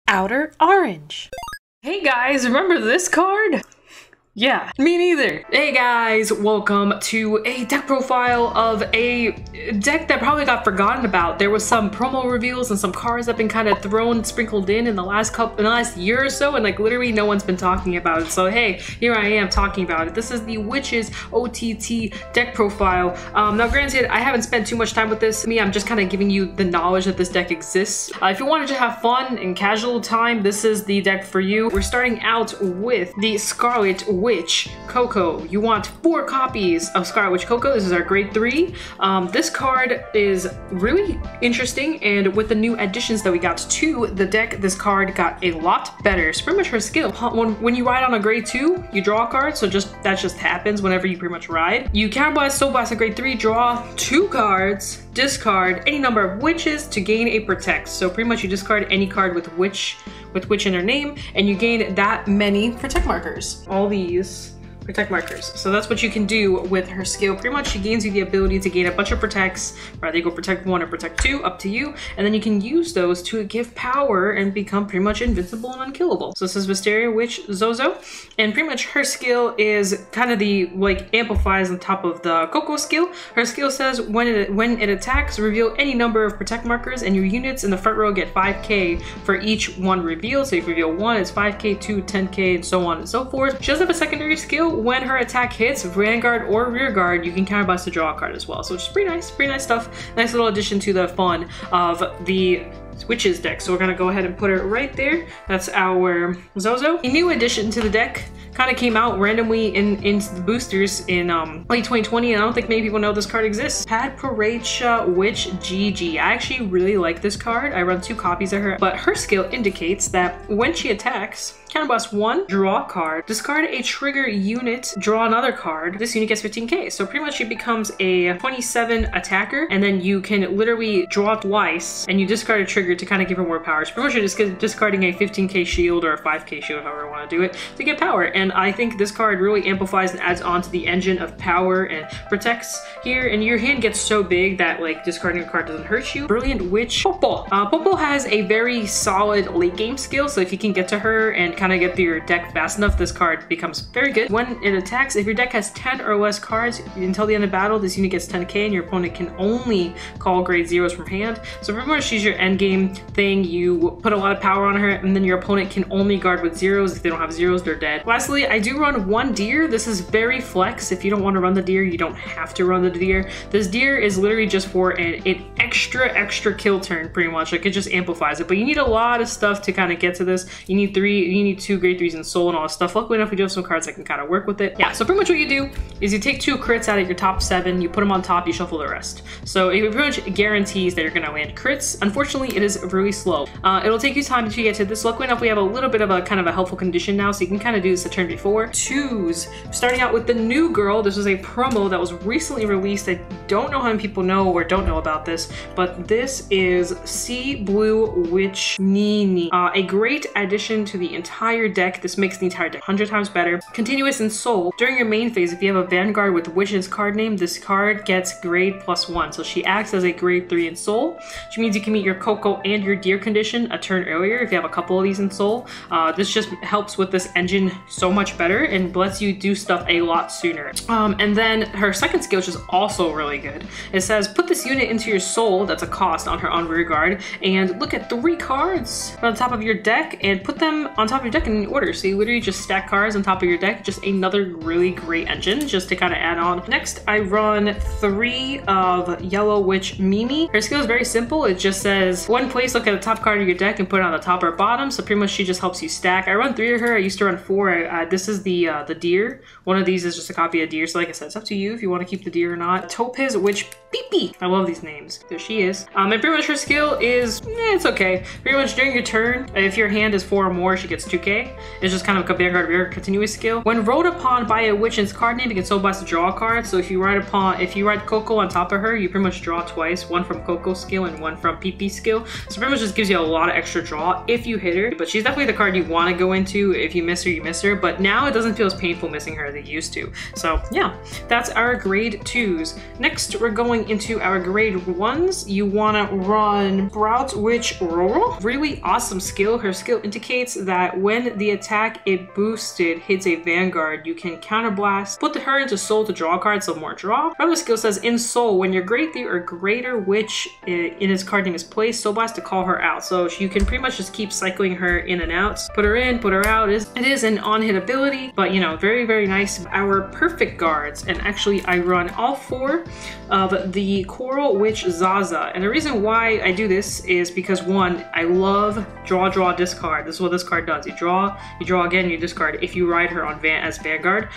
OuterOrange. Hey guys, remember this card? Yeah, me neither. Hey guys, welcome to a deck profile of a deck that probably got forgotten about. There was some promo reveals and some cards that have been kind of sprinkled in the last year or so, and like literally no one's been talking about it. So hey, here I am talking about it. This is the Witches OTT deck profile. Now granted, I haven't spent too much time with this. I'm just kind of giving you the knowledge that this deck exists. If you wanted to have fun and casual time, this is the deck for you. We're starting out with the Scarlet Witch Coco. You want 4 copies of Scarlet Witch Coco. This is our grade 3. This card is really interesting, and with the new additions that we got to the deck, this card got a lot better. It's pretty much her skill. When you ride on a grade 2, you draw a card, so that just happens whenever you pretty much ride. You counterblast, soul blast a grade 3, draw 2 cards, discard any number of witches to gain a protect. So pretty much you discard any card with witch in their name, and you gain that many protect markers. All these protect markers. So that's what you can do with her skill. Pretty much she gains you the ability to gain a bunch of protects, whether you go protect 1 or protect 2, up to you, and then you can use those to give power and become pretty much invincible and unkillable. So this is Wisteria Witch Zozo, and pretty much her skill is kind of the amplifies on top of the Coco skill. Her skill says when it attacks, reveal any number of protect markers, and your units in the front row get 5k for each one revealed. So if you reveal 1, it's 5k, 2, 10k, and so on and so forth. She does have a secondary skill. When her attack hits, Vanguard or Rearguard, you can counterblast to draw a card as well. So it's pretty nice stuff. Nice little addition to the fun of the Witches deck. So we're gonna go ahead and put it right there. That's our Zozo. A new addition to the deck kind of came out randomly in the boosters in late 2020, and I don't think many people know this card exists. Padparacha Witch GG. I actually really like this card. I run 2 copies of her, but her skill indicates that when she attacks, counterblast 1, draw a card, discard a trigger unit, draw another card. This unit gets 15k. So pretty much she becomes a 27 attacker, and then you can literally draw twice, and you discard a trigger to kind of give her more power. So pretty much you're just discarding a 15k shield or a 5k shield, however you want to do it, to get power. And I think this card really amplifies and adds on to the engine of power and protects here, and your hand gets so big that like discarding a card doesn't hurt you. Brilliant Witch Popo. Popo has a very solid late game skill, so if you can get to her and kind of get through your deck fast enough, this card becomes very good. When it attacks, if your deck has 10 or less cards until the end of battle, this unit gets 10k, and your opponent can only call grade 0s from hand. So pretty much she's your end game thing. You put a lot of power on her, and then your opponent can only guard with 0s. If they don't have 0s, they're dead. Lastly, I do run 1 deer. This is very flex. If you don't want to run the deer, you don't have to run the deer. This deer is literally just for an extra kill turn, pretty much. Like, it just amplifies it, but you need a lot of stuff to kind of get to this. You need 2 grade 3s in soul and all this stuff. Luckily enough, we do have some cards that can kind of work with it. Yeah, so pretty much what you do is you take 2 crits out of your top 7, you put them on top, you shuffle the rest. So it pretty much guarantees that you're going to land crits. Unfortunately, it is really slow. It'll take you time to get to this. Luckily enough, we have a little bit of a kind of a helpful condition now, so you can kind of do this a turn before. 2s. Starting out with the new girl. This was a promo that was recently released. I don't know how many people know or don't know about this, but this is Sea Blue Witch Nini. A great addition to the entire deck. This makes the entire deck 100 times better. Continuous in soul. During your main phase, if you have a Vanguard with Witch's card name, this card gets grade +1. So she acts as a grade 3 in soul, which means you can meet your Coco and your deer condition a turn earlier if you have a couple of these in soul. This just helps with this engine so much better and lets you do stuff a lot sooner. And then her second skill, which is also really good, it says put this unit into your soul, that's a cost on her on rear guard, and look at 3 cards on top of your deck and put them on top of your deck in order. So you literally just stack cards on top of your deck. Just another really great engine just to kind of add on. Next, I run 3 of Yellow Witch Mimi. Her skill is very simple. It just says one place, look at the top card of your deck and put it on the top or bottom. So pretty much she just helps you stack. I run 3 of her. I used to run 4. This is the deer. One of these is just a copy of deer. So like I said, it's up to you if you want to keep the deer or not. Topaz Witch Pee-Pee. I love these names. There she is. And pretty much her skill is, it's okay. Pretty much during your turn, if your hand is 4 or more, she gets 2k. It's just kind of a Vanguard rear continuous skill. When rode upon by a witch's card name, you can soul blast to draw a card. So if you ride Coco on top of her, you pretty much draw twice, 1 from Coco skill and 1 from Pee-Pee skill. So pretty much just gives you a lot of extra draw if you hit her. But she's definitely the card you want to go into. If you miss her, you miss her. But now it doesn't feel as painful missing her as it used to. So yeah, that's our grade 2s. Next, we're going going into our grade 1s, you want to run Scarlet Witch. Really awesome skill. Her skill indicates that when the attack it boosted hits a Vanguard, you can counterblast, put her into Soul to draw a card, so more draw. Her other skill says in Soul, when your grade 3 or greater witch in its card name is placed, Soul Blast to call her out. So you can pretty much just keep cycling her in and out. Put her in, put her out. It is an on-hit ability, but you know, very, very nice. Our perfect guards, and actually I run all 4 of the Coral Witch Zaza. And the reason why I do this is because, one, I love draw, discard. This is what this card does. You draw again, you discard if you ride her on as Vanguard.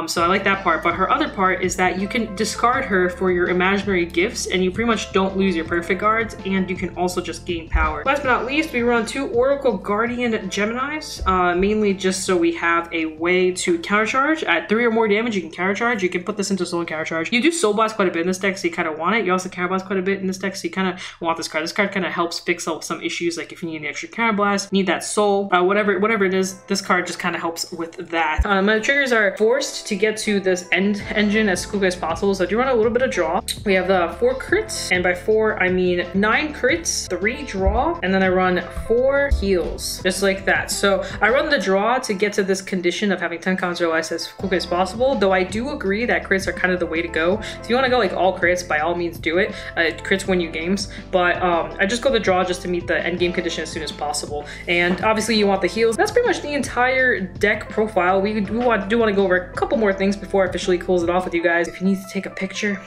So I like that part, but her other part is that you can discard her for your imaginary gifts, and you pretty much don't lose your perfect guards, and you can also just gain power. Last but not least, we run 2 Oracle Guardian Geminis, mainly just so we have a way to countercharge. At 3 or more damage, you can countercharge. You can put this into Soul and countercharge. You do Soul Blast quite a bit in this deck, so you kind of want it. You also counterblast quite a bit in this deck, so you kind of want this card. This card kind of helps fix up some issues, like if you need an extra counterblast, need that Soul, whatever it is, this card just kind of helps with that. My triggers are forced to get to this end engine as quickly as possible, so I do run a little bit of draw. We have the 4 crits, and by 4 I mean 9 crits, 3 draw, and then I run 4 heals, just like that. So I run the draw to get to this condition of having 10 counters or less as quickly as possible, though I do agree that crits are kind of the way to go. If you want to go like all crits, by all means do it. Crits win you games, but I just go the draw just to meet the end game condition as soon as possible. And obviously you want the heals. That's pretty much the entire deck profile. We do want to go over a couple more things before I officially close it off with you guys. If you need to take a picture,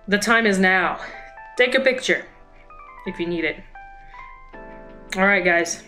the time is now. Take a picture if you need it. All right, guys.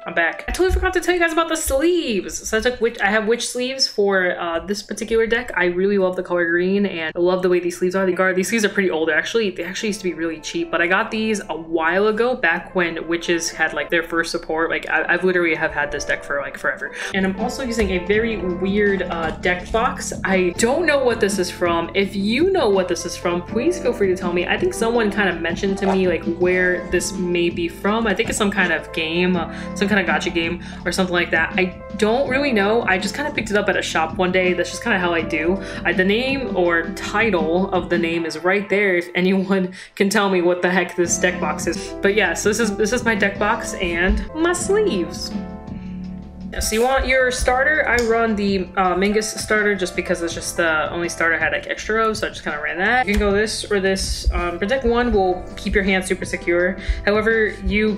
I'm back. I totally forgot to tell you guys about the sleeves. So I have witch sleeves for this particular deck. I really love the color green, and I love the way these sleeves are. These sleeves are pretty old. They actually used to be really cheap, but I got these a while ago, back when witches had like their first support. Like I've literally have had this deck for like forever. And I'm also using a very weird deck box. I don't know what this is from. If you know what this is from, please feel free to tell me. I think someone kind of mentioned to me like where this may be from. I think it's some kind of game, some kind of gacha game or something like that. I don't really know. I just kind of picked it up at a shop one day. That's just kind of how I do. The name or title of the name is right there if anyone can tell me what the heck this deck box is. But yeah, so this is my deck box and my sleeves. So you want your starter. I run the Mingus starter just because it's just the only starter I had like extra of, so I just kind of ran that. You can go this or this. Protect 1 will keep your hand super secure. However,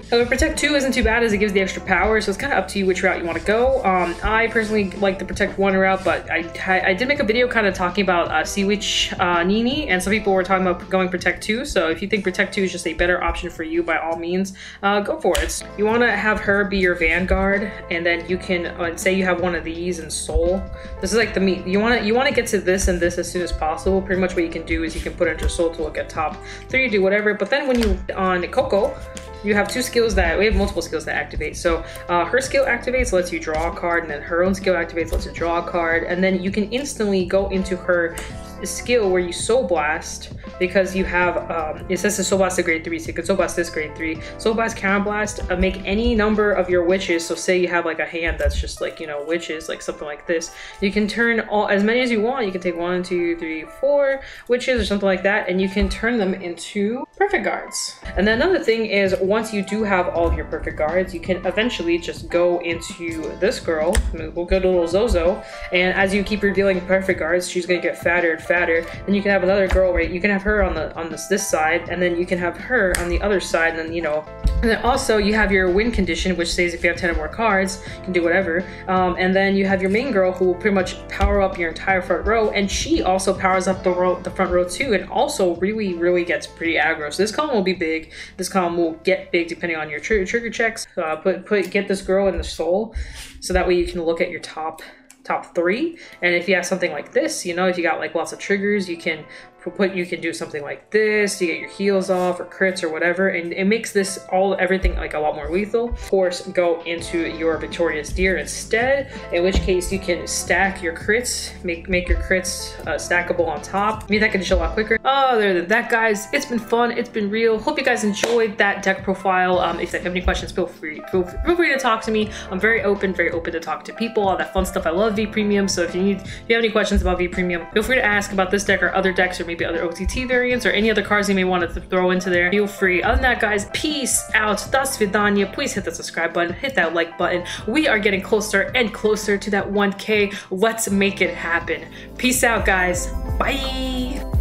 Protect 2 isn't too bad as it gives the extra power, so it's kind of up to you which route you want to go. I personally like the Protect 1 route, but I did make a video kind of talking about Sea Witch Nini, and some people were talking about going Protect 2, so if you think Protect 2 is just a better option for you, by all means, go for it. You want to have her be your Vanguard, and then you can say you have one of these in Soul. This is like the meat. You want to get to this and this as soon as possible. Pretty much what you can do is you can put it into Soul to look at top 3, do whatever. But then when you on Coco, you have 2 skills that we have multiple skills that activate. So her skill activates, lets you draw a card, and then her own skill activates, lets you draw a card, and then you can instantly go into her skill where you Soul Blast, because you have it says to Soul Blast to grade 3, so you can Soul Blast this grade 3. Soul Blast, Counter Blast, make any number of your witches. So say you have like a hand that's just like, you know, witches, like something like this. You can turn as many as you want. You can take 1, 2, 3, 4 witches or something like that, and you can turn them into perfect guards. And then another thing is, once you do have all of your perfect guards, you can eventually just go into this girl. We'll go to little Zozo, and as you keep revealing perfect guards, she's gonna get fatter and fatter. Then you can have another girl where you can have her on this side, and then you can have her on the other side, and then, you know, and then also you have your win condition, which says if you have 10 or more cards, you can do whatever. And then you have your main girl, who will pretty much power up your entire front row, and she also powers up the front row too, and also really gets pretty aggro. So this column will be big. This column will get big depending on your trigger checks. Get this girl in the Soul, so that way you can look at your top 3. And if you have something like this, you know, if you got like lots of triggers, you can do something like this to get your heals off or crits or whatever, and it makes this everything like a lot more lethal. Of course, go into your Victorious Deer instead, in which case you can stack your crits, make your crits stackable on top. Meet that condition a lot quicker. Other than that, guys, it's been fun, it's been real. Hope you guys enjoyed that deck profile. If you have any questions, feel free to talk to me. I'm very open to talk to people, all that fun stuff. I love VPremium, so if you have any questions about VPremium, feel free to ask about this deck or other decks, or maybe other OTT variants or any other cards you may want to throw into there, feel free. Other than that, guys, peace out. Das vidanya. Please hit the subscribe button, hit that like button. We are getting closer and closer to that 1K. Let's make it happen. Peace out, guys. Bye.